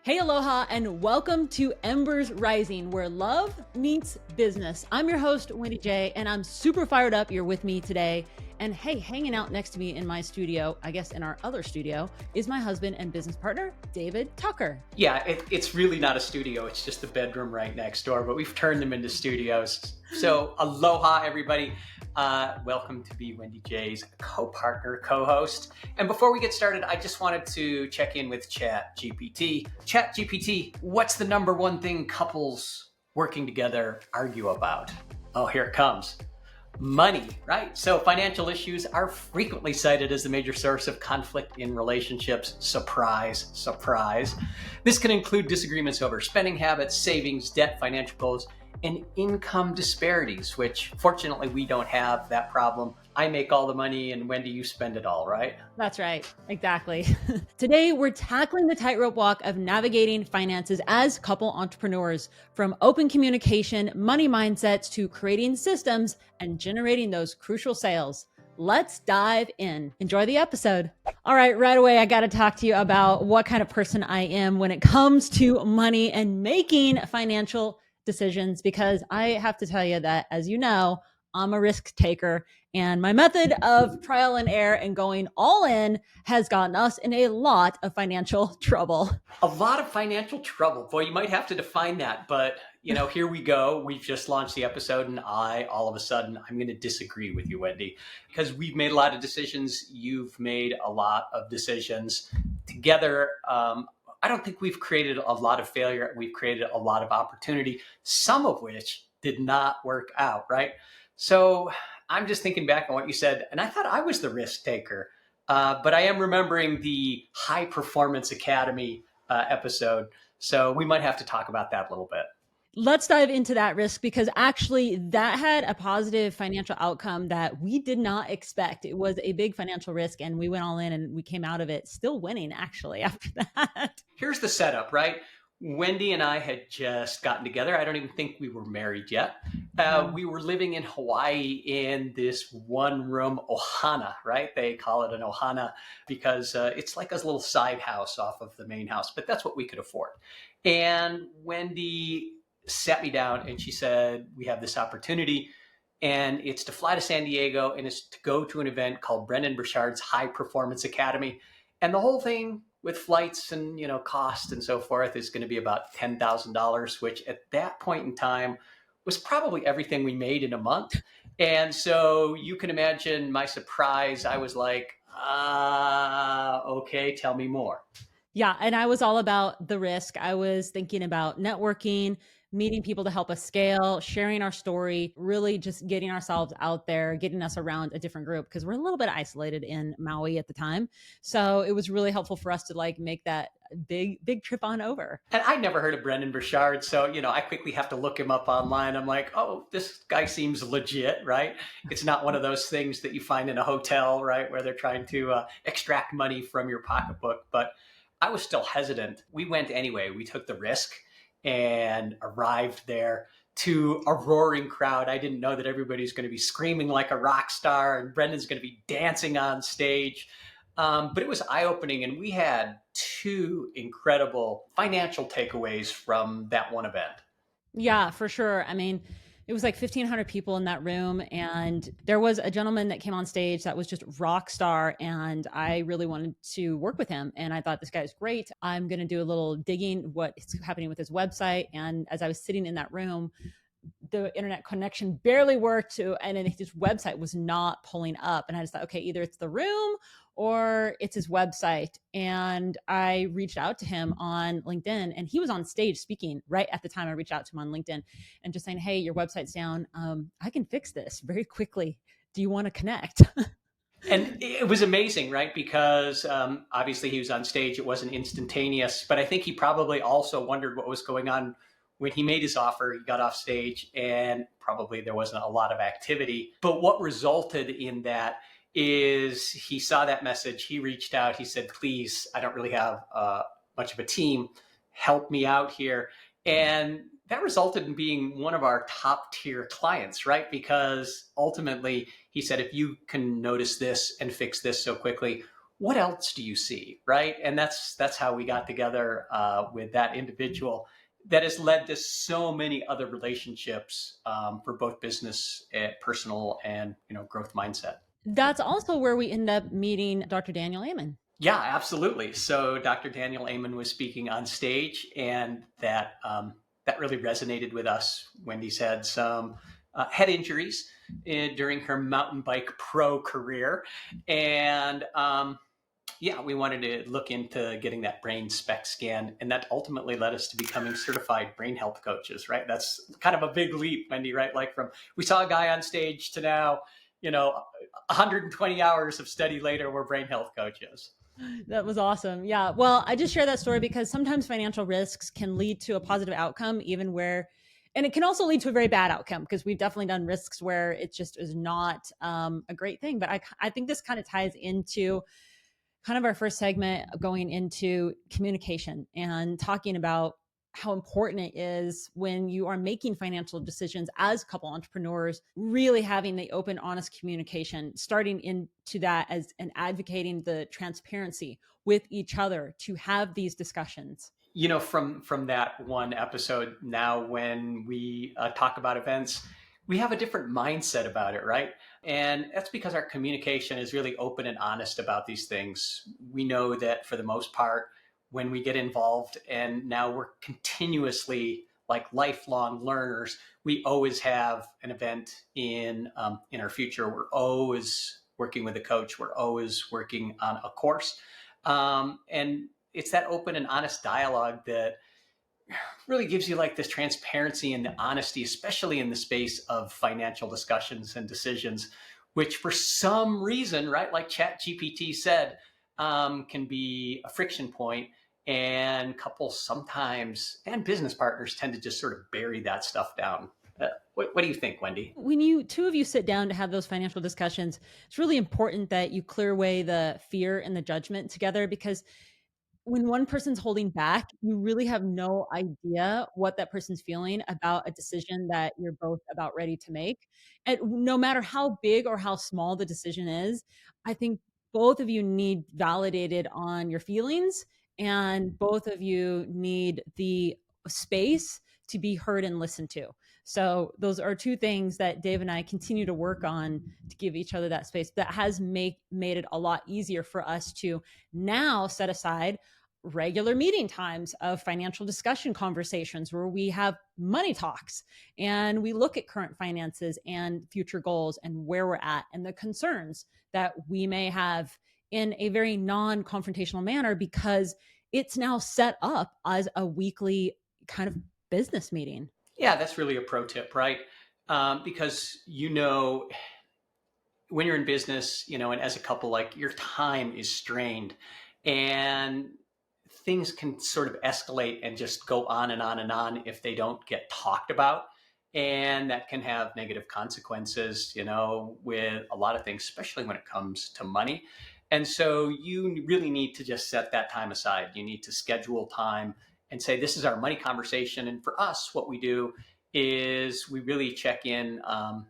Hey, aloha, and welcome to Embers Rising, where love meets business. I'm your host, Wendy Jae, and I'm super fired up you're with me today. And hey, hanging out next to me in my studio, I guess in our other studio, is my husband and business partner, David Tucker. Yeah, it's really not a studio. It's just the bedroom right next door, but we've turned them into studios. So aloha, everybody. Welcome to be Wendy Jae's co-partner, co-host. And before we get started, I just wanted to check in with ChatGPT. ChatGPT, what's the number one thing couples working together argue about? Oh, here it comes. Money, right? So financial issues are frequently cited as the major source of conflict in relationships. Surprise, surprise. This can include disagreements over spending habits, savings, debt, financial goals, and income disparities, which fortunately we don't have that problem. I make all the money and Wendy, you spend it all, right? That's right. Exactly. Today, we're tackling the tightrope walk of navigating finances as couple entrepreneurs, from open communication, money mindsets, to creating systems and generating those crucial sales. Let's dive in. Enjoy the episode. All right, right away, I got to talk to you about what kind of person I am when it comes to money and making financial decisions, because I have to tell you that, as you know, I'm a risk taker, and my method of trial and error and going all in has gotten us in a lot of financial trouble. A lot of financial trouble. Boy, you might have to define that, but here we go. We've just launched the episode and all of a sudden, I'm going to disagree with you, Wendy, because we've made a lot of decisions. You've made a lot of decisions together. I don't think we've created a lot of failure. We've created a lot of opportunity, some of which did not work out, right? So I'm just thinking back on what you said, and I thought I was the risk taker. But I am remembering the High Performance Academy episode. So we might have to talk about that a little bit. Let's dive into that risk, because actually that had a positive financial outcome that we did not expect. It was a big financial risk, and we went all in and we came out of it still winning, actually, after that. Here's the setup, right? Wendy and I had just gotten together. I don't even think we were married yet. We were living in Hawaii in this one-room ohana, right? They call it an ohana because it's like a little side house off of the main house, but that's what we could afford. And Wendy sat me down and she said, we have this opportunity, and it's to fly to San Diego, and it's to go to an event called Brendon Burchard's High Performance Academy. And the whole thing with flights and cost and so forth is going to be about $10,000, which at that point in time was probably everything we made in a month. And so you can imagine my surprise. I was like, okay, tell me more. Yeah. And I was all about the risk. I was thinking about networking, meeting people to help us scale, sharing our story, really just getting ourselves out there, getting us around a different group, because we're a little bit isolated in Maui at the time. So it was really helpful for us to make that big trip on over. And I'd never heard of Brendon Burchard. So, I quickly have to look him up online. I'm like, oh, this guy seems legit, right? It's not one of those things that you find in a hotel, right? Where they're trying to extract money from your pocketbook. But I was still hesitant. We went anyway. We took the risk and arrived there to a roaring crowd. I didn't know that everybody's going to be screaming like a rock star and Brendon's going to be dancing on stage. But it was eye-opening, and we had two incredible financial takeaways from that one event. Yeah, for sure. I mean, it was like 1,500 people in that room, and there was a gentleman that came on stage that was just rock star, and I really wanted to work with him. And I thought, this guy's great. I'm going to do a little digging what's happening with his website. And as I was sitting in that room, the internet connection barely worked, and his website was not pulling up. And I just thought, okay, either it's the room or it's his website. And I reached out to him on LinkedIn, and he was on stage speaking right at the time. I reached out to him on LinkedIn and just saying, hey, your website's down. I can fix this very quickly. Do you want to connect? And it was amazing, right? Because obviously he was on stage. It wasn't instantaneous, but I think he probably also wondered what was going on when he made his offer. He got off stage and probably there wasn't a lot of activity. But what resulted in that is he saw that message. He reached out. He said, please, I don't really have much of a team. Help me out here. And that resulted in being one of our top tier clients, right? Because ultimately he said, if you can notice this and fix this so quickly, what else do you see, right? And that's how we got together with that individual. That has led to so many other relationships for both business, personal, and growth mindset. That's also where we end up meeting Dr. Daniel Amen. Yeah, absolutely. So Dr. Daniel Amen was speaking on stage, and that really resonated with us. Wendy's had some head injuries during her mountain bike pro career, and yeah, we wanted to look into getting that brain spec scan, and that ultimately led us to becoming certified brain health coaches, right? That's kind of a big leap, Wendy, right? Like from we saw a guy on stage to now, 120 hours of study later, we're brain health coaches. That was awesome. Yeah. Well, I just share that story because sometimes financial risks can lead to a positive outcome, even where, and it can also lead to a very bad outcome because we've definitely done risks where it just is not a great thing. But I think this kind of ties into kind of our first segment going into communication and talking about how important it is when you are making financial decisions as couple entrepreneurs, really having the open, honest communication, starting into that as and advocating the transparency with each other to have these discussions. From that one episode, now when we talk about events, we have a different mindset about it, right? And that's because our communication is really open and honest about these things. We know that for the most part, when we get involved, and now we're continuously like lifelong learners, we always have an event in our future. We're always working with a coach. We're always working on a course, and it's that open and honest dialogue that really gives you like this transparency and the honesty, especially in the space of financial discussions and decisions, which for some reason, right, like Chat GPT said, can be a friction point. And couples sometimes and business partners tend to just sort of bury that stuff down. What do you think, Wendy? When you two of you sit down to have those financial discussions, it's really important that you clear away the fear and the judgment together, because when one person's holding back, you really have no idea what that person's feeling about a decision that you're both about ready to make. And no matter how big or how small the decision is, I think both of you need validated on your feelings, and both of you need the space to be heard and listened to. So those are two things that Dave and I continue to work on to give each other that space. That has made it a lot easier for us to now set aside regular meeting times of financial discussion conversations where we have money talks and we look at current finances and future goals and where we're at and the concerns that we may have in a very non-confrontational manner, because it's now set up as a weekly kind of business meeting. Yeah, that's really a pro tip, right? Because when you're in business, and as a couple, like your time is strained, and things can sort of escalate and just go on and on and on if they don't get talked about. And that can have negative consequences, with a lot of things, especially when it comes to money. And so you really need to just set that time aside. You need to schedule time and say, this is our money conversation. And for us, what we do is we really check in on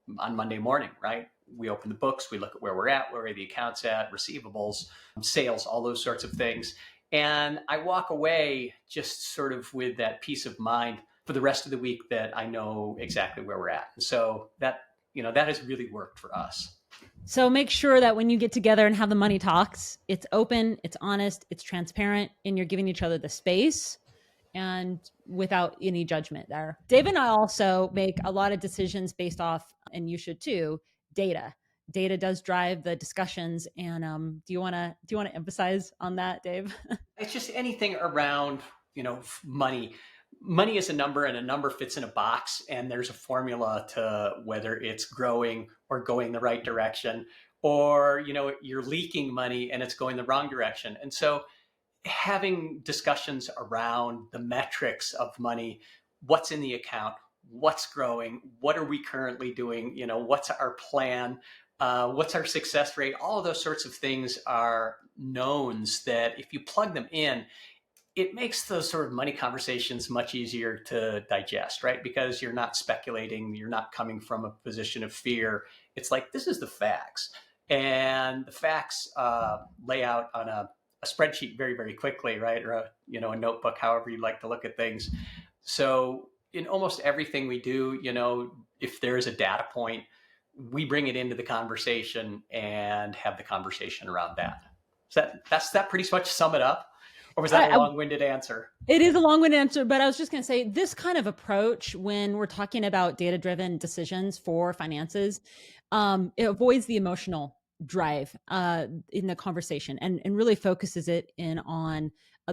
Monday morning, right? We open the books, we look at where we're at, where are the accounts at, receivables, sales, all those sorts of things. And I walk away just sort of with that peace of mind for the rest of the week that I know exactly where we're at. And so that has really worked for us. So make sure that when you get together and have the money talks, it's open, it's honest, it's transparent, and you're giving each other the space and without any judgment there. Dave and I also make a lot of decisions based off, and you should too, data. Data does drive the discussions. And do you want to emphasize on that, Dave? It's just anything around, money. Money is a number, and a number fits in a box, and there's a formula to whether it's growing or going the right direction, or, you're leaking money and it's going the wrong direction. And so having discussions around the metrics of money, what's in the account, what's growing, what are we currently doing, what's our plan, what's our success rate, all of those sorts of things are knowns that if you plug them in, it makes those sort of money conversations much easier to digest, right? Because you're not speculating, you're not coming from a position of fear. It's like, this is the facts. and the facts lay out on a spreadsheet very, very quickly, right? Or a notebook, however you like to look at things. So in almost everything we do, if there is a data point, we bring it into the conversation and have the conversation around that. That's that pretty much sum it up? Or was that a long-winded answer? It is a long-winded answer, but I was just going to say this kind of approach when we're talking about data-driven decisions for finances, it avoids the emotional drive in the conversation and really focuses it in on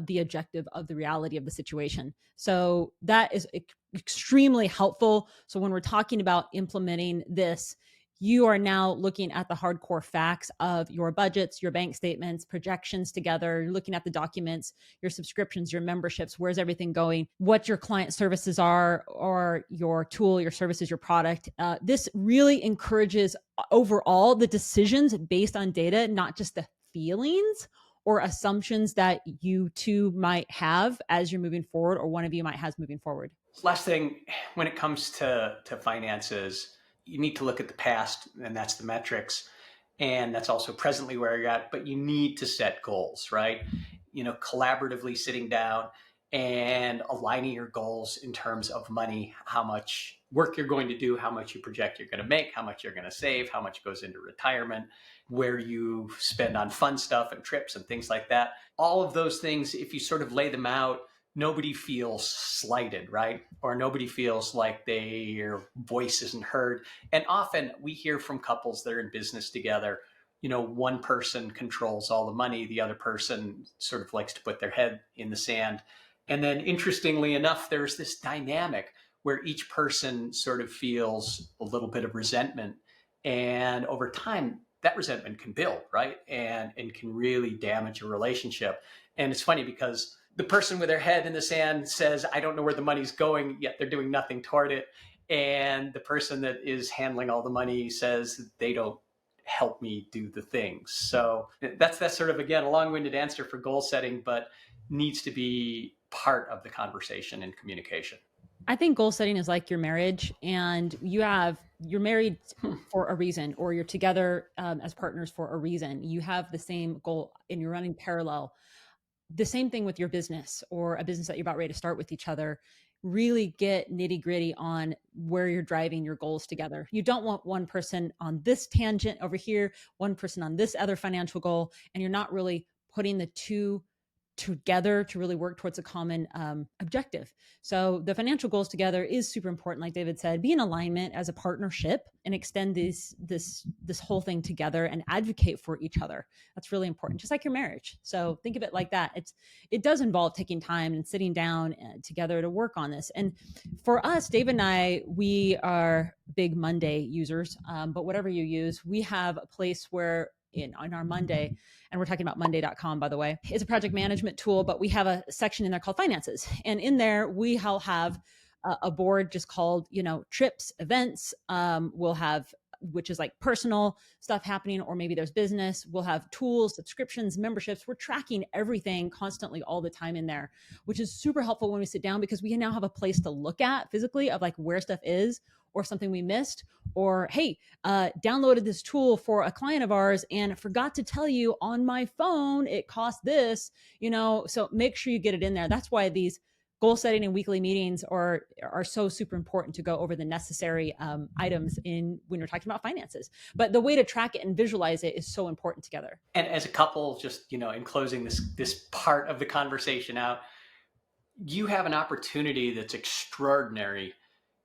the objective of the reality of the situation. So that is extremely helpful. So when we're talking about implementing this, you are now looking at the hardcore facts of your budgets, your bank statements, projections together. You're looking at the documents, your subscriptions, your memberships, where's everything going, what your client services are, or your tool, your services, your product. This really encourages overall the decisions based on data, not just the feelings or assumptions that you two might have as you're moving forward, or one of you might have moving forward. Last thing, when it comes to finances, you need to look at the past, and that's the metrics. And that's also presently where you're at, but you need to set goals, right? Collaboratively sitting down and aligning your goals in terms of money, how much work you're going to do, how much you project you're going to make, how much you're going to save, how much goes into retirement, where you spend on fun stuff and trips and things like that. All of those things, if you sort of lay them out, nobody feels slighted, right? Or nobody feels like their voice isn't heard. And often we hear from couples that are in business together, one person controls all the money, the other person sort of likes to put their head in the sand. And then interestingly enough, there's this dynamic where each person sort of feels a little bit of resentment. And over time, that resentment can build, right? And can really damage a relationship. And it's funny because the person with their head in the sand says, I don't know where the money's going, yet they're doing nothing toward it. And the person that is handling all the money says they don't help me do the things. So that's sort of, again, a long-winded answer for goal setting, but needs to be part of the conversation and communication. I think goal setting is like your marriage, and you're married for a reason, or you're together as partners for a reason. You have the same goal and you're running parallel. The same thing with your business or a business that you're about ready to start with each other. Really get nitty gritty on where you're driving your goals together. You don't want one person on this tangent over here, one person on this other financial goal, and you're not really putting the two together to really work towards a common objective. So the financial goals together is super important. Like David said, be in alignment as a partnership and extend this whole thing together and advocate for each other. That's really important, just like your marriage. So think of it like that. It does involve taking time and sitting down together to work on this. And for us, David and I, we are big Monday users, but whatever you use, we have a place where on our Monday, and we're talking about Monday.com, by the way, it's a project management tool, but we have a section in there called finances. And in there, we'll have a board just called, trips, events. We'll have, which is like personal stuff happening, or maybe there's business. We'll have tools, subscriptions, memberships. We're tracking everything constantly all the time in there, which is super helpful when we sit down, because we now have a place to look at physically of like where stuff is, or something we missed, or hey, downloaded this tool for a client of ours and forgot to tell you on my phone it cost this, so make sure you get it in there. That's why these goal setting and weekly meetings are so super important to go over the necessary items when you're talking about finances. But the way to track it and visualize it is so important together. And as a couple, just, in closing this part of the conversation out, you have an opportunity that's extraordinary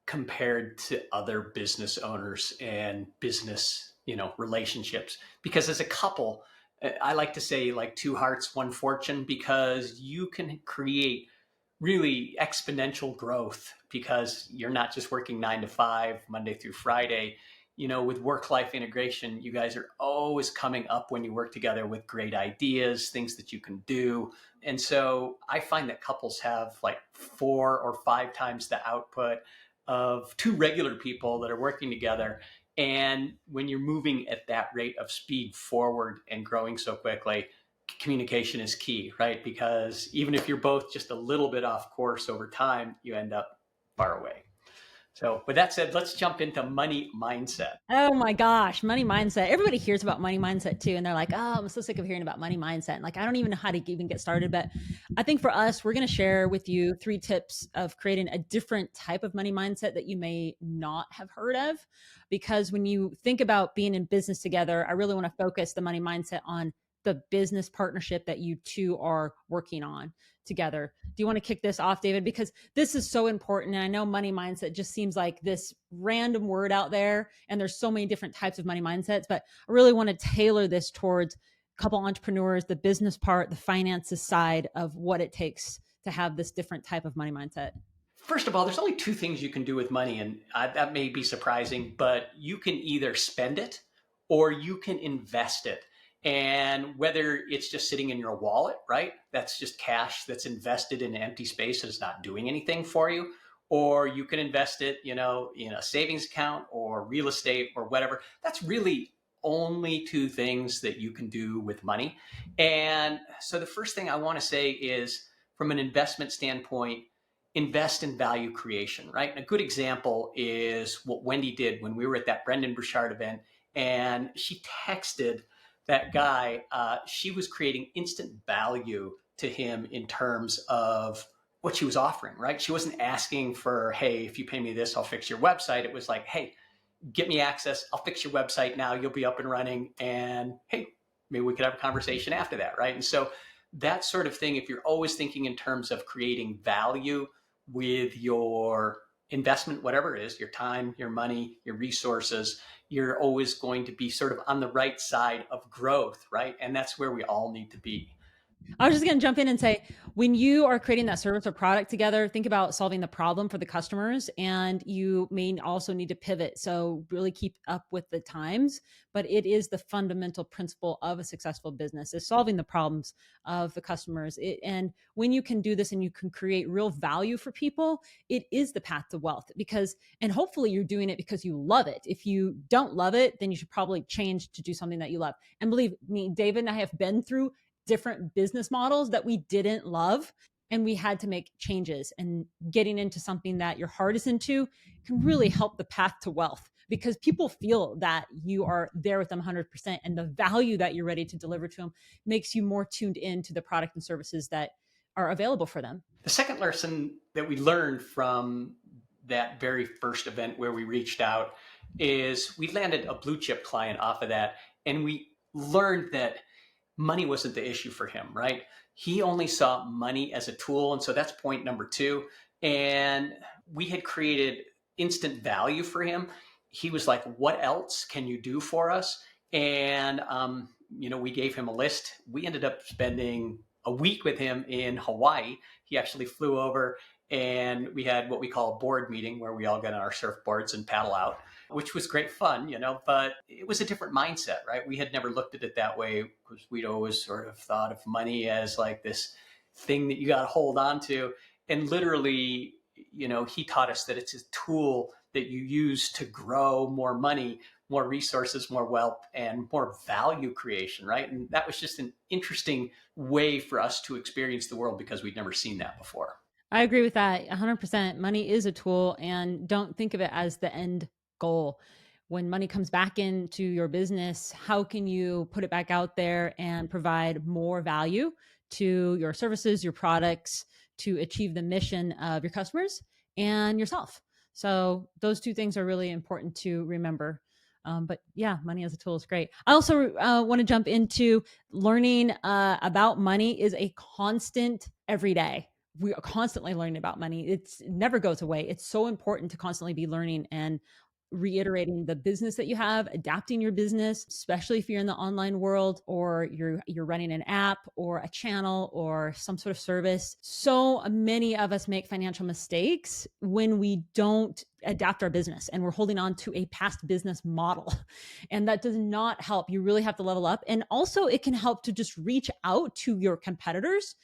compared to other business owners and business, relationships. Because as a couple, I like to say like two hearts, one fortune, because you can create really exponential growth because you're not just working 9 to 5, Monday through Friday. With work-life integration, you guys are always coming up when you work together with great ideas, things that you can do. And so I find that couples have like 4 or 5 times the output of 2 regular people that are working together. And when you're moving at that rate of speed forward and growing so quickly, communication is key, right? Because even if you're both just a little bit off course over time, you end up far away. So, with that said, let's jump into money mindset. Oh my gosh, money mindset. Everybody hears about money mindset too. And they're like, oh, I'm so sick of hearing about money mindset. And like, I don't even know how to even get started. But I think for us, we're going to share with you 3 tips of creating a different type of money mindset that you may not have heard of. Because when you think about being in business together, I really want to focus the money mindset on the business partnership that you two are working on together. Do you want to kick this off, David? Because this is so important. And I know money mindset just seems like this random word out there. And there's so many different types of money mindsets, but I really want to tailor this towards couple entrepreneurs, the business part, the finances side of what it takes to have this different type of money mindset. First of all, there's only 2 things you can do with money, and that may be surprising, but you can either spend it or you can invest it. And whether it's just sitting in your wallet, right? That's just cash that's invested in an empty space and it's not doing anything for you. Or you can invest it, in a savings account or real estate or whatever. That's really only 2 things that you can do with money. And so the first thing I want to say is, from an investment standpoint, invest in value creation, right? And a good example is what Wendy did when we were at that Brendan Burchard event, and she texted that guy. She was creating instant value to him in terms of what she was offering, right? She wasn't asking for, hey, if you pay me this, I'll fix your website. It was like, hey, get me access. I'll fix your website now. You'll be up and running. And hey, maybe we could have a conversation after that, right? And so that sort of thing, if you're always thinking in terms of creating value with your investment, whatever it is, your time, your money, your resources, you're always going to be sort of on the right side of growth, right? And that's where we all need to be. I was just going to jump in and say, when you are creating that service or product together, think about solving the problem for the customers, and you may also need to pivot. So really keep up with the times, but it is the fundamental principle of a successful business is solving the problems of the customers. And when you can do this and you can create real value for people, it is the path to wealth and hopefully you're doing it because you love it. If you don't love it, then you should probably change to do something that you love. And believe me, David and I have been through different business models that we didn't love, and we had to make changes, and getting into something that your heart is into can really help the path to wealth because people feel that you are there with them 100%, and the value that you're ready to deliver to them makes you more tuned in to the product and services that are available for them. The second lesson that we learned from that very first event where we reached out is we landed a blue chip client off of that, and we learned that money wasn't the issue for him, right? He only saw money as a tool. And so that's point number 2. And we had created instant value for him. He was like, what else can you do for us? And, we gave him a list. We ended up spending a week with him in Hawaii. He actually flew over and we had what we call a board meeting where we all get on our surfboards and paddle out, which was great fun, but it was a different mindset, right? We had never looked at it that way because we'd always sort of thought of money as like this thing that you got to hold on to. And literally, he taught us that it's a tool that you use to grow more money, more resources, more wealth, and more value creation, right? And that was just an interesting way for us to experience the world because we'd never seen that before. I agree with that 100%. Money is a tool, and don't think of it as the end goal. When money comes back into your business, how can you put it back out there and provide more value to your services, your products, to achieve the mission of your customers and yourself? So those 2 things are really important to remember. But yeah, money as a tool is great. I also want to jump into learning about money is a constant every day. We are constantly learning about money. It never goes away. It's so important to constantly be learning and reiterating the business that you have, adapting your business, especially if you're in the online world or you're running an app or a channel or some sort of service. So many of us make financial mistakes when we don't adapt our business and we're holding on to a past business model. And that does not help. You really have to level up. And also it can help to just reach out to your competitors.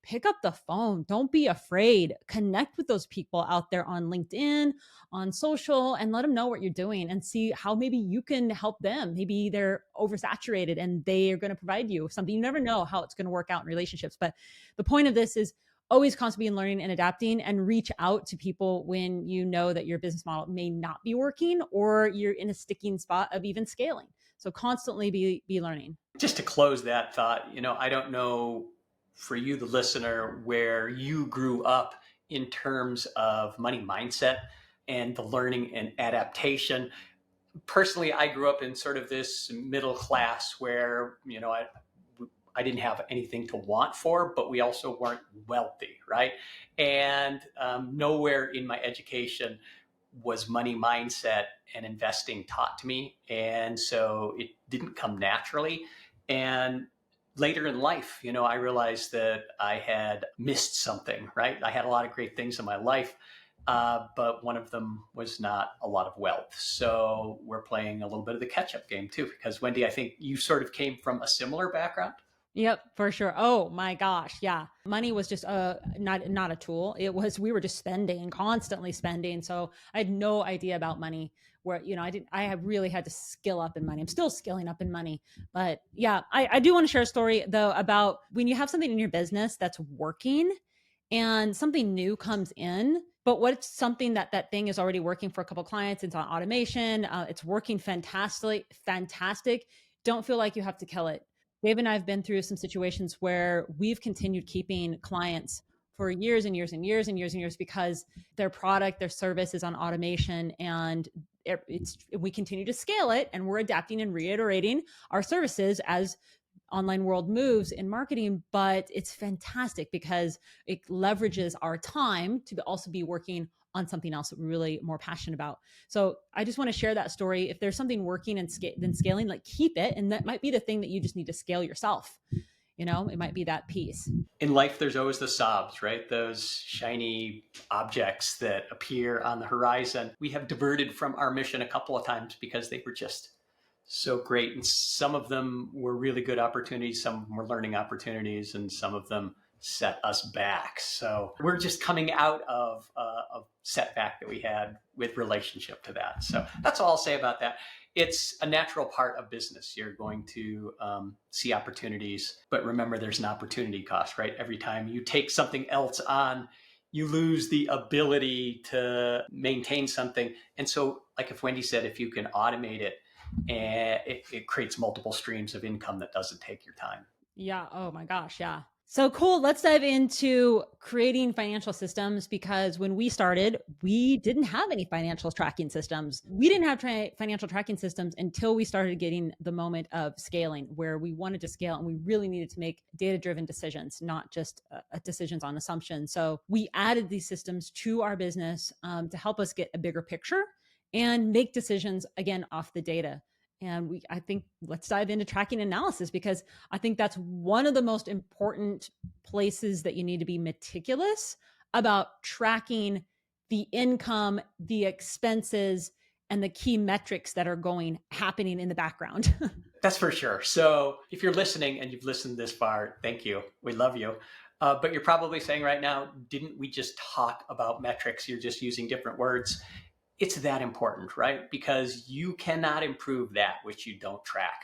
Pick up the phone. Don't be afraid. Connect with those people out there on LinkedIn, on social, and let them know what you're doing and see how maybe you can help them. Maybe they're oversaturated and they are going to provide you something. You never know how it's going to work out in relationships. But the point of this is always constantly learning and adapting, and reach out to people when you know that your business model may not be working or you're in a sticking spot of even scaling. So constantly be learning. Just to close that thought, I don't know for you, the listener, where you grew up in terms of money mindset and the learning and adaptation. Personally, I grew up in sort of this middle class where, I didn't have anything to want for, but we also weren't wealthy, right? And nowhere in my education was money mindset and investing taught to me. And so it didn't come naturally. And later in life, I realized that I had missed something, right? I had a lot of great things in my life, but one of them was not a lot of wealth. So we're playing a little bit of the catch up game too, because Wendy, I think you sort of came from a similar background. Yep, for sure. Oh my gosh, yeah. Money was just not a tool. It was, we were just spending, constantly spending. So I had no idea about money. Where I have really had to skill up in money. I'm still skilling up in money, but yeah, I do want to share a story though about when you have something in your business that's working and something new comes in, but what's something that thing is already working for a couple clients, it's on automation, it's working fantastic. Don't feel like you have to kill it. Dave and I have been through some situations where we've continued keeping clients for years and years and years and years and years because their product, their service is on automation, and we continue to scale it, and we're adapting and reiterating our services as online world moves in marketing. But it's fantastic because it leverages our time to also be working on something else that we're really more passionate about. So I just want to share that story. If there's something working and then scaling, like, keep it. And that might be the thing that you just need to scale yourself. It might be that piece. In life, there's always the sobs, right? Those shiny objects that appear on the horizon. We have diverted from our mission a couple of times because they were just so great. And some of them were really good opportunities. Some of them were learning opportunities, and some of them set us back. So we're just coming out of a setback that we had with relationship to that. So that's all I'll say about that. It's a natural part of business. You're going to see opportunities, but remember, there's an opportunity cost, right? Every time you take something else on, you lose the ability to maintain something. And so, like if Wendy said, if you can automate it, and it creates multiple streams of income that doesn't take your time. Yeah. Oh my gosh. Yeah. So cool. Let's dive into creating financial systems, because when we started, we didn't have any financial tracking systems. We didn't have financial tracking systems until we started getting the moment of scaling, where we wanted to scale and we really needed to make data-driven decisions, not just decisions on assumptions. So we added these systems to our business to help us get a bigger picture and make decisions again off the data. And I think let's dive into tracking analysis, because I think that's one of the most important places that you need to be meticulous about tracking the income, the expenses, and the key metrics that are happening in the background. That's for sure. So if you're listening and you've listened this far, thank you. We love you. But you're probably saying right now, didn't we just talk about metrics? You're just using different words. It's that important, right? Because you cannot improve that which you don't track.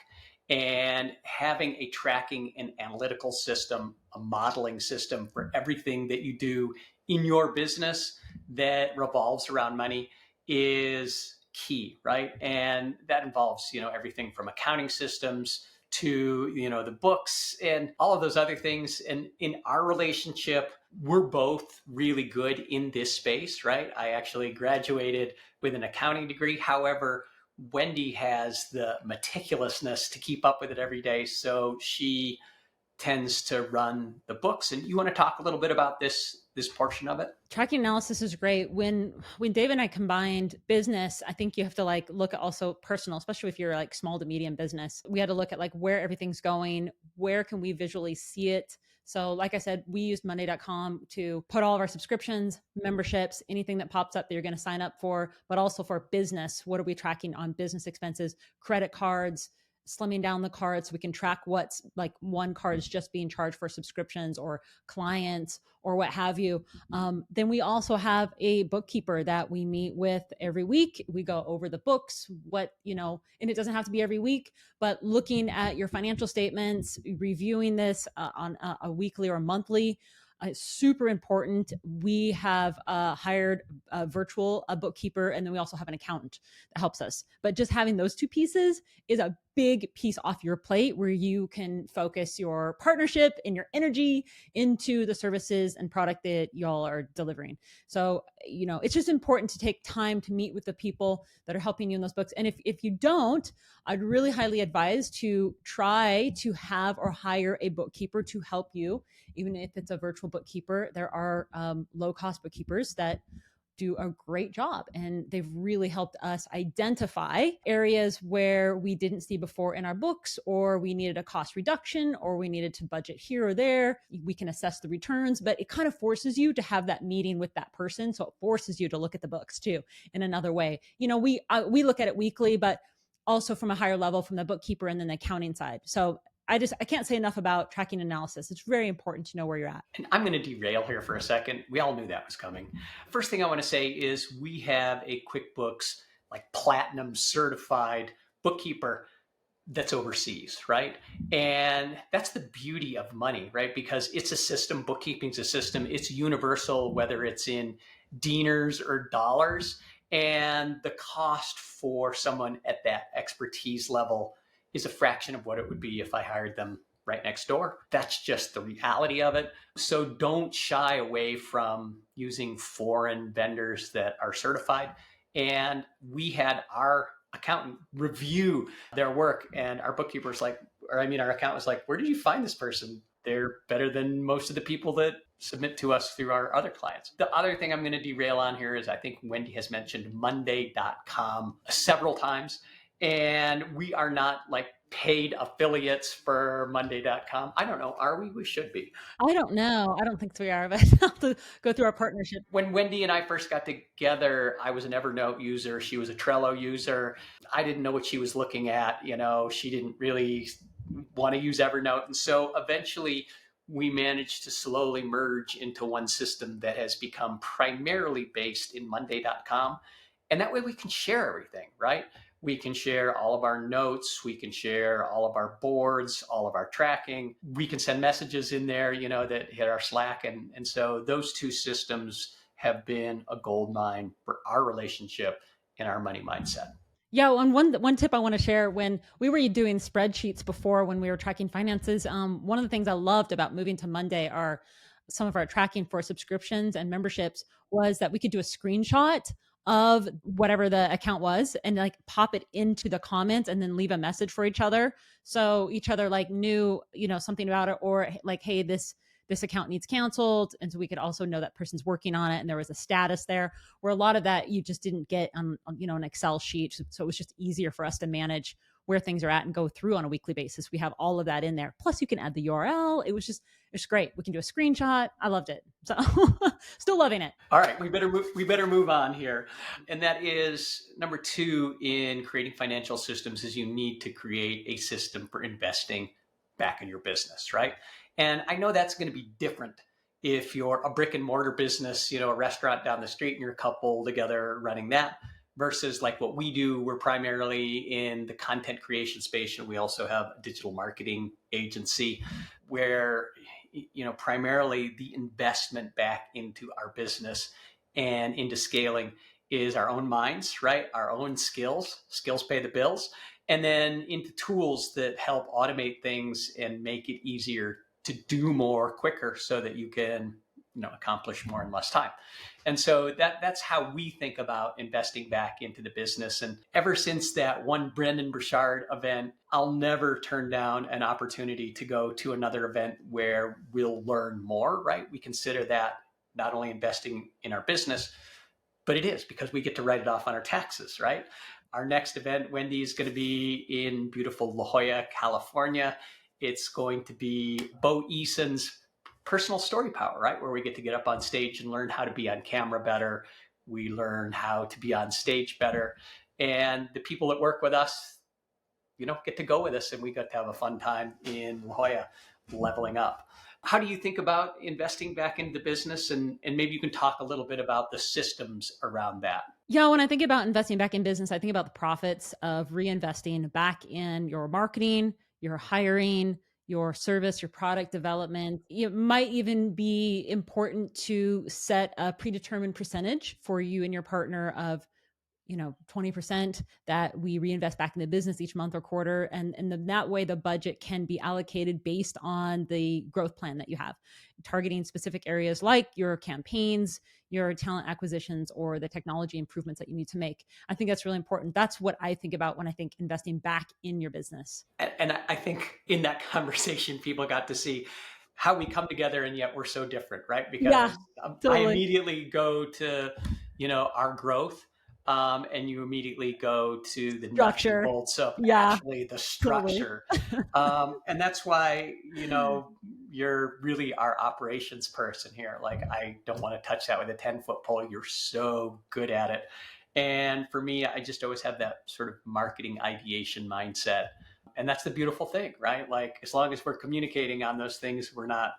And having a tracking and analytical system, a modeling system for everything that you do in your business that revolves around money is key, right? And that involves, everything from accounting systems to, the books and all of those other things. And in our relationship, we're both really good in this space, right? I actually graduated with an accounting degree. However, Wendy has the meticulousness to keep up with it every day. So she tends to run the books. And you want to talk a little bit about this portion of it? Tracking analysis is great. When Dave and I combined business, I think you have to look at also personal, especially if you're small to medium business. We had to look at where everything's going, where can we visually see it. So like I said, we used Monday.com to put all of our subscriptions, memberships, anything that pops up that you're going to sign up for, but also for business. What are we tracking on business expenses, credit cards, slimming down the card so we can track what's one card is just being charged for subscriptions or clients or what have you. Then we also have a bookkeeper that we meet with every week. We go over the books, and it doesn't have to be every week, but looking at your financial statements, reviewing this on a weekly or monthly super important. We have hired a virtual bookkeeper, and then we also have an accountant that helps us. But just having those two pieces is a big piece off your plate where you can focus your partnership and your energy into the services and product that y'all are delivering. So, it's just important to take time to meet with the people that are helping you in those books. And if you don't, I'd really highly advise to try to have or hire a bookkeeper to help you, even if it's a virtual bookkeeper. There are low-cost bookkeepers that do a great job, and they've really helped us identify areas where we didn't see before in our books, or we needed a cost reduction, or we needed to budget here or there. We can assess the returns, but it kind of forces you to have that meeting with that person. So it forces you to look at the books too in another way. We look at it weekly, but also from a higher level from the bookkeeper and then the accounting side. So I can't say enough about tracking analysis. It's very important to know where you're at. And I'm going to derail here for a second. We all knew that was coming. First thing I want to say is we have a QuickBooks like platinum certified bookkeeper that's overseas, right? And that's the beauty of money, right? Because it's a system, bookkeeping's a system, it's universal, whether it's in dinars or dollars. And the cost for someone at that expertise level is a fraction of what it would be if I hired them right next door. That's just the reality of it. So don't shy away from using foreign vendors that are certified. And we had our accountant review their work, and our bookkeeper's like, our accountant was like, where did you find this person? They're better than most of the people that submit to us through our other clients. The other thing I'm going to derail on here is I think Wendy has mentioned Monday.com several times. And we are not like paid affiliates for Monday.com. I don't know. Are we? We should be. I don't know. I don't think we are, but I'll have to go through our partnership. When Wendy and I first got together, I was an Evernote user. She was a Trello user. I didn't know what she was looking at. She didn't really want to use Evernote. And so eventually we managed to slowly merge into one system that has become primarily based in Monday.com. And that way we can share everything, right? We can share all of our notes. We can share all of our boards, all of our tracking. We can send messages in there, that hit our Slack. And so those two systems have been a gold mine for our relationship and our money mindset. Yeah, and one tip I want to share, when we were doing spreadsheets before, when we were tracking finances, one of the things I loved about moving to Monday are some of our tracking for subscriptions and memberships was that we could do a screenshot of whatever the account was and like pop it into the comments and then leave a message for each other. So each other like knew, something about it, or like, hey, this account needs canceled. And so we could also know that person's working on it. And there was a status there, where a lot of that you just didn't get on an Excel sheet. So it was just easier for us to manage where things are at and go through on a weekly basis. We have all of that in there. Plus you can add the URL. It's great. We can do a screenshot. I loved it. So still loving it. All right. We better move on here. And that is number 2 in creating financial systems is you need to create a system for investing back in your business, right? And I know that's going to be different if you're a brick and mortar business, a restaurant down the street and you're a couple together running that, versus like what we do. We're primarily in the content creation space, and we also have a digital marketing agency where, primarily the investment back into our business and into scaling is our own minds, right? Our own skills pay the bills, and then into tools that help automate things and make it easier to do more quicker so that you can, accomplish more in less time. And so that's how we think about investing back into the business. And ever since that one Brendan Burchard event, I'll never turn down an opportunity to go to another event where we'll learn more, right? We consider that not only investing in our business, but it is because we get to write it off on our taxes, right? Our next event, Wendy, is going to be in beautiful La Jolla, California. It's going to be Bo Eason's personal story power, right? Where we get to get up on stage and learn how to be on camera better. We learn how to be on stage better. And the people that work with us, get to go with us, and we got to have a fun time in La Jolla leveling up. How do you think about investing back into the business? And maybe you can talk a little bit about the systems around that. Yeah, when I think about investing back in business, I think about the profits of reinvesting back in your marketing, your hiring, your service, your product development. It might even be important to set a predetermined percentage for you and your partner of 20% that we reinvest back in the business each month or quarter. And then that way the budget can be allocated based on the growth plan that you have, targeting specific areas like your campaigns, your talent acquisitions, or the technology improvements that you need to make. I think that's really important. That's what I think about when I think investing back in your business. And I think in that conversation, people got to see how we come together and yet we're so different, right? Yeah, Because I totally. immediately go to, our growth. And you immediately go to the nuts and Structure. bolts of Yeah, actually the totally. structure. And that's why, you're really our operations person here. Like, I don't want to touch that with a 10-foot pole. You're so good at it. And for me, I just always have that sort of marketing ideation mindset. And that's the beautiful thing, right? Like, as long as we're communicating on those things, we're not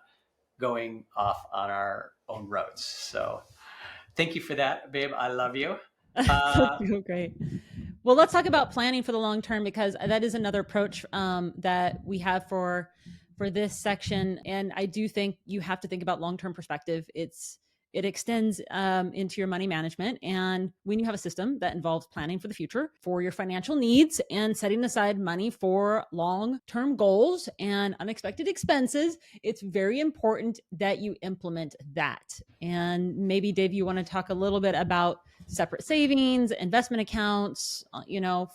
going off on our own roads. So thank you for that, babe. I love you. Great. Well, let's talk about planning for the long term, because that is another approach that we have for this section. And I do think you have to think about long term perspective. It extends into your money management. And when you have a system that involves planning for the future, for your financial needs, and setting aside money for long-term goals and unexpected expenses, it's very important that you implement that. And maybe, Dave, you want to talk a little bit about separate savings, investment accounts,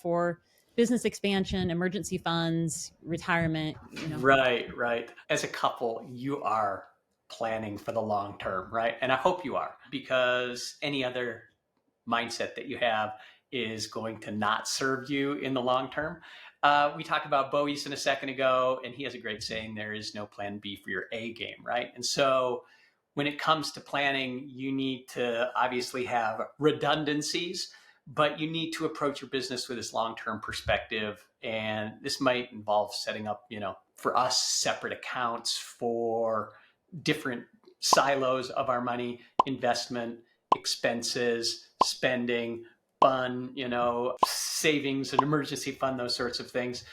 for business expansion, emergency funds, retirement. Right. As a couple, you are planning for the long term, right? And I hope you are, because any other mindset that you have is going to not serve you in the long term. We talked about Bo Eason a second ago, and he has a great saying: there is no plan B for your A game, right? And so when it comes to planning, you need to obviously have redundancies, but you need to approach your business with this long-term perspective. And this might involve setting up, for us, separate accounts for different silos of our money: investment, expenses, spending, fun, savings, an emergency fund, those sorts of things.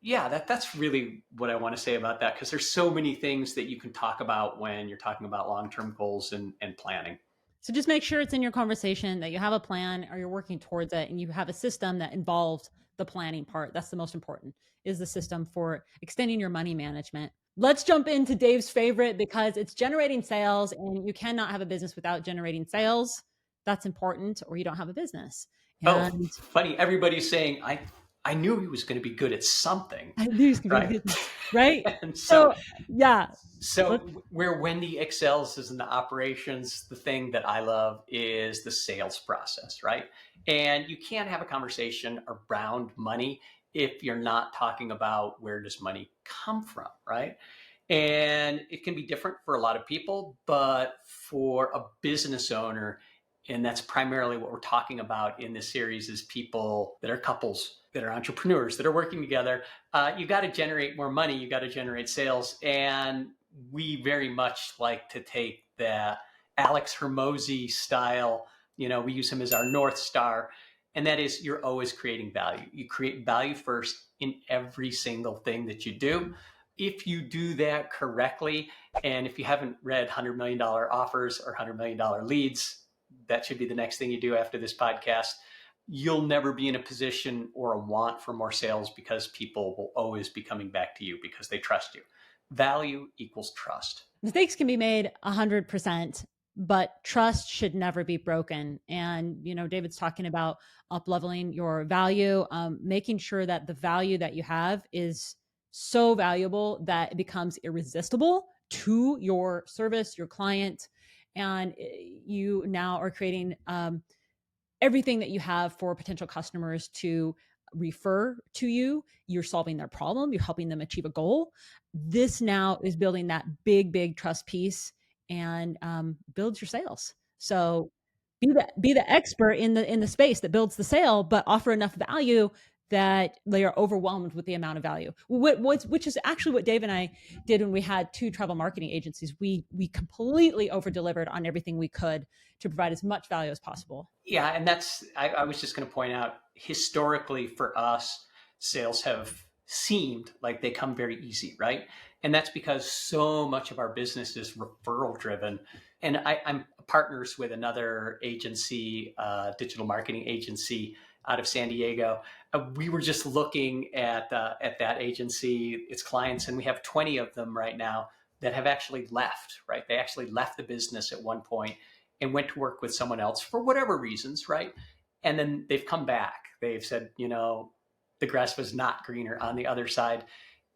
Yeah, that's really what I want to say about that, because there's so many things that you can talk about when you're talking about long-term goals and planning. So just make sure it's in your conversation, that you have a plan or you're working towards it, and you have a system that involves the planning part. That's the most important, is the system for extending your money management. Let's jump into Dave's favorite, because it's generating sales, and you cannot have a business without generating sales. That's important, or you don't have a business. Oh, And funny. Everybody's saying, I knew he was going to be good at something, I knew it's going to be right? a business, right? And so, So yeah, so let's, where Wendy excels is in the operations. The thing that I love is the sales process, right? And you can't have a conversation around money if you're not talking about where does money come from, right? And it can be different for a lot of people, but for a business owner, and that's primarily what we're talking about in this series, is people that are couples, that are entrepreneurs, that are working together. You got to generate more money. You got to generate sales. And we very much like to take that Alex Hermosi style. We use him as our North Star. And that is, you're always creating value. You create value first in every single thing that you do. If you do that correctly, and if you haven't read $100 million offers or $100 million leads, that should be the next thing you do after this podcast. You'll never be in a position or a want for more sales, because people will always be coming back to you because they trust you. Value equals trust. mistakes can be made 100%, but trust should never be broken. And David's talking about up leveling your value, making sure that the value that you have is so valuable that it becomes irresistible to your service, your client, and you now are creating everything that you have for potential customers to refer to you. You're solving their problem, you're helping them achieve a goal. This now is building that big trust piece, and builds your sales. So be the expert in the space that builds the sale, but offer enough value that they are overwhelmed with the amount of value. Which is actually what Dave and I did when we had two travel marketing agencies. We completely over delivered on everything we could to provide as much value as possible. Yeah, and I was just going to point out, historically for us, sales have seemed like they come very easy, right? And that's because so much of our business is referral driven. And I'm partners with another agency, digital marketing agency out of San Diego. We were just looking at that agency, its clients, and we have 20 of them right now that have actually left, right? They actually left the business at one point and went to work with someone else for whatever reasons, right? And then they've come back. They've said, the grass was not greener on the other side.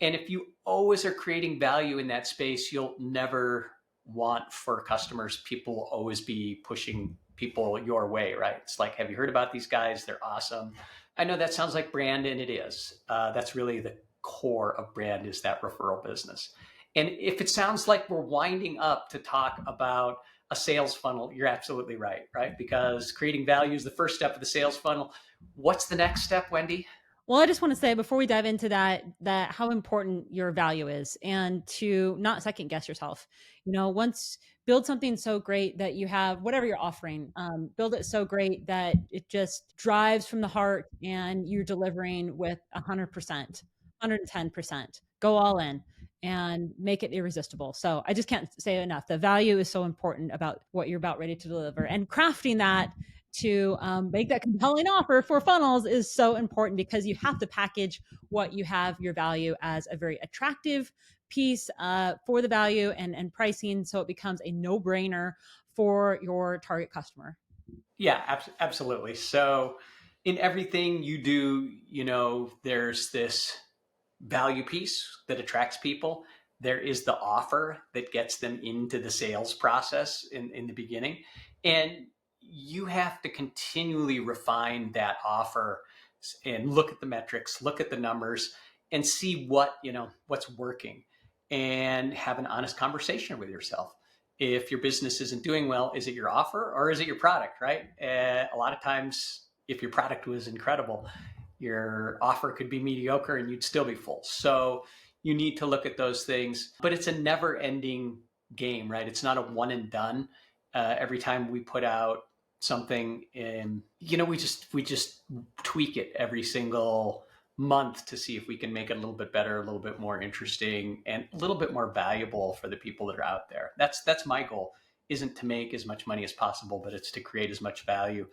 And if you always are creating value in that space, you'll never want for customers. People will always be pushing people your way, right? It's like, have you heard about these guys? They're awesome. I know that sounds like brand, and it is. That's really the core of brand, is that referral business. And if it sounds like we're winding up to talk about a sales funnel, you're absolutely right, right? Because creating value is the first step of the sales funnel. What's the next step, Wendy? Well, I just want to say before we dive into that how important your value is, and to not second guess yourself. Once build something so great that you have whatever you're offering, build it so great that it just drives from the heart and you're delivering with 100%, 110%. Go all in and make it irresistible. So I just can't say it enough. The value is so important about what you're about ready to deliver, and crafting that to make that compelling offer for funnels is so important, because you have to package what you have, your value, as a very attractive piece for the value and pricing, so it becomes a no-brainer for your target customer. Yeah, absolutely. So in everything you do, there's this value piece that attracts people. There is the offer that gets them into the sales process in the beginning. And you have to continually refine that offer and look at the metrics, look at the numbers, and see what's working, and have an honest conversation with yourself. If your business isn't doing well, is it your offer or is it your product, right? A lot of times, if your product was incredible, your offer could be mediocre and you'd still be full. So you need to look at those things, but it's a never ending game, right? It's not a one and done. Every time we put out something, and we just tweak it every single month to see if we can make it a little bit better, a little bit more interesting, and a little bit more valuable for the people that are out there. That's my goal. Isn't to make as much money as possible, but it's to create as much value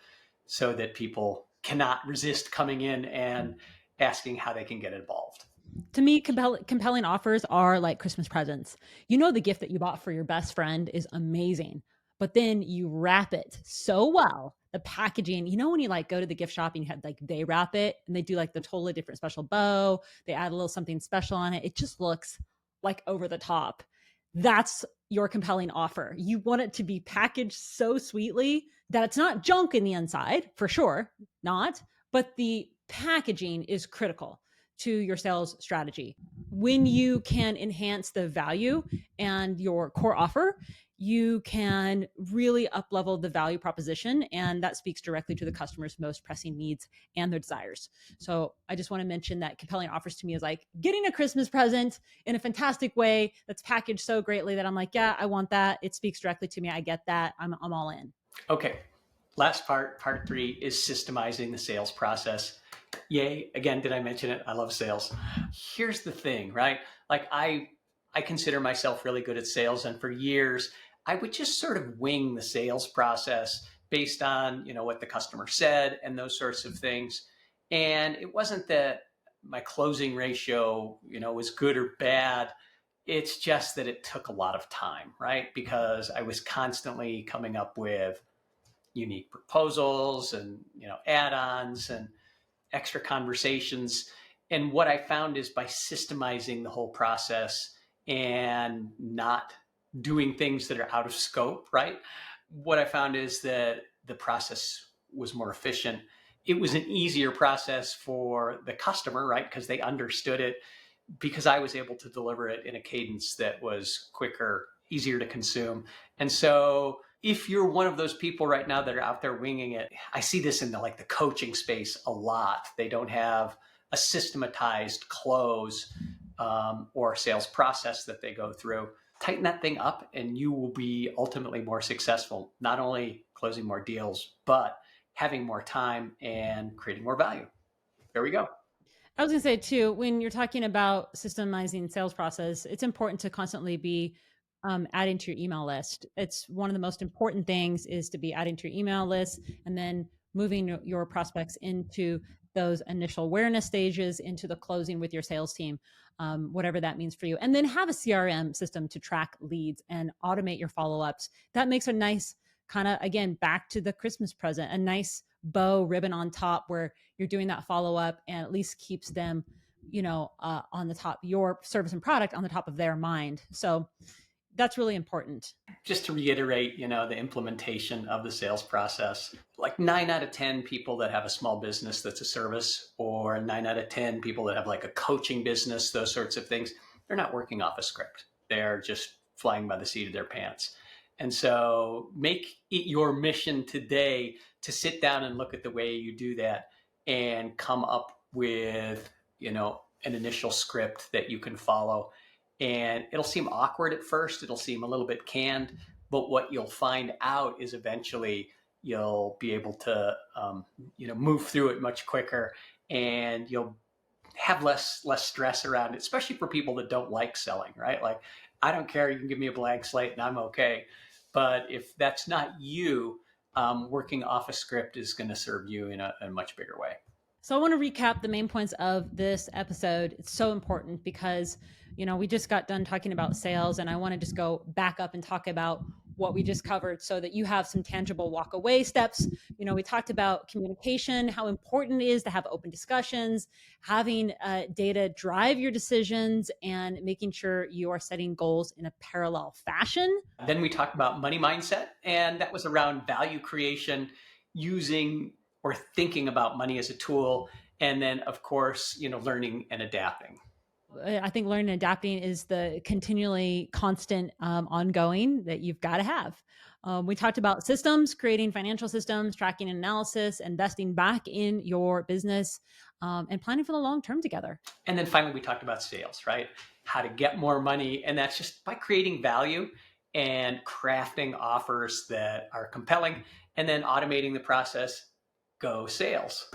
so that people cannot resist coming in and asking how they can get involved. To me, compelling offers are like Christmas presents. The gift that you bought for your best friend is amazing, but then you wrap it so well. The packaging, when you like go to the gift shop and you have like, they wrap it and they do like the totally different special bow, they add a little something special on it. It just looks like over the top. That's your compelling offer. You want it to be packaged so sweetly that it's not junk in the inside, for sure, not, but the packaging is critical to your sales strategy. When you can enhance the value and your core offer, you can really up level the value proposition, and that speaks directly to the customer's most pressing needs and their desires. So I just want to mention that compelling offers to me is like getting a Christmas present in a fantastic way that's packaged so greatly that I'm like, yeah, I want that. It speaks directly to me. I get that. I'm all in. Okay. Last part 3, is systemizing the sales process. Yay. Again, did I mention it? I love sales. Here's the thing, right? Like I consider myself really good at sales. And for years, I would just sort of wing the sales process based on, what the customer said and those sorts of things. And it wasn't that my closing ratio, was good or bad. It's just that it took a lot of time, right? Because I was constantly coming up with unique proposals and, add-ons and extra conversations. And what I found is by systemizing the whole process and not doing things that are out of scope, right? What I found is that the process was more efficient. It was an easier process for the customer, right? Because they understood it, because I was able to deliver it in a cadence that was quicker, easier to consume. And so if you're one of those people right now that are out there winging it, I see this in the coaching space a lot. They don't have a systematized close or sales process that they go through. Tighten that thing up and you will be ultimately more successful, not only closing more deals, but having more time and creating more value. There we go. I was going to say too, when you're talking about systemizing sales process, it's important to constantly be adding to your email list. It's one of the most important things is to be adding to your email list and then moving your prospects into those initial awareness stages into the closing with your sales team, whatever that means for you. And then have a CRM system to track leads and automate your follow-ups. That makes a nice kind of, again, back to the Christmas present, a nice bow ribbon on top where you're doing that follow-up and at least keeps them, on the top, your service and product on the top of their mind. So that's really important. Just to reiterate, the implementation of the sales process, like 9 out of 10 people that have a small business that's a service, or 9 out of 10 people that have like a coaching business, those sorts of things, they're not working off a script. They're just flying by the seat of their pants. And so make it your mission today to sit down and look at the way you do that and come up with, an initial script that you can follow. And it'll seem awkward at first. It'll seem a little bit canned, but what you'll find out is eventually you'll be able to, move through it much quicker, and you'll have less stress around it, especially for people that don't like selling, right? Like, I don't care. You can give me a blank slate and I'm okay. But if that's not you, working off a script is going to serve you in a much bigger way. So I want to recap the main points of this episode. It's so important because, we just got done talking about sales, and I want to just go back up and talk about what we just covered so that you have some tangible walk away steps. We talked about communication, how important it is to have open discussions, having data drive your decisions, and making sure you are setting goals in a parallel fashion. Then we talked about money mindset, and that was around value creation, using or thinking about money as a tool. And then, of course, learning and adapting. I think learning and adapting is the continually constant ongoing that you've got to have. We talked about systems, creating financial systems, tracking and analysis, investing back in your business, and planning for the long term together. And then finally, we talked about sales, right? How to get more money. And that's just by creating value and crafting offers that are compelling, and then automating the process. Go sales.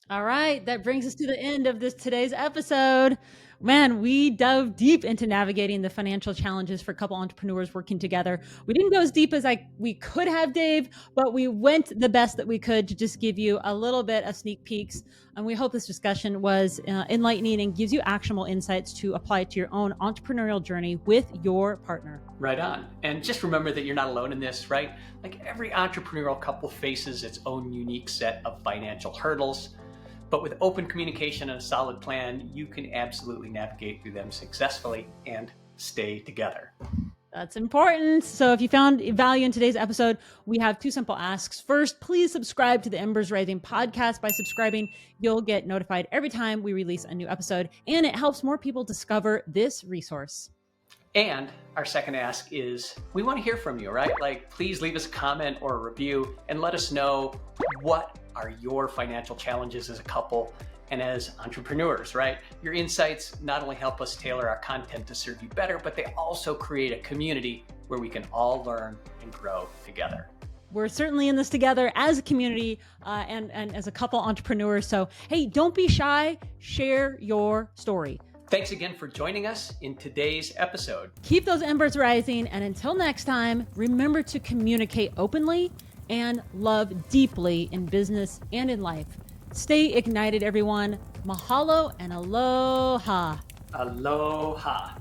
All right. That brings us to the end of today's episode. Man, we dove deep into navigating the financial challenges for couple entrepreneurs working together. We didn't go as deep as we could have, Dave, but we went the best that we could to just give you a little bit of sneak peeks. And we hope this discussion was enlightening and gives you actionable insights to apply to your own entrepreneurial journey with your partner. Right on. And just remember that you're not alone in this, right? Like, every entrepreneurial couple faces its own unique set of financial hurdles. But with open communication and a solid plan, you can absolutely navigate through them successfully and stay together. That's important. So if you found value in today's episode, we have 2 simple asks. First, please subscribe to the Embers Rising podcast. By subscribing, you'll get notified every time we release a new episode, and it helps more people discover this resource. And our second ask is, we want to hear from you, right? Like, please leave us a comment or a review and let us know what are your financial challenges as a couple and as entrepreneurs, right? Your insights not only help us tailor our content to serve you better, but they also create a community where we can all learn and grow together. We're certainly in this together as a community and as a couple entrepreneurs. So, hey, don't be shy. Share your story. Thanks again for joining us in today's episode. Keep those embers rising. And until next time, remember to communicate openly and love deeply in business and in life. Stay ignited, everyone. Mahalo and aloha. Aloha.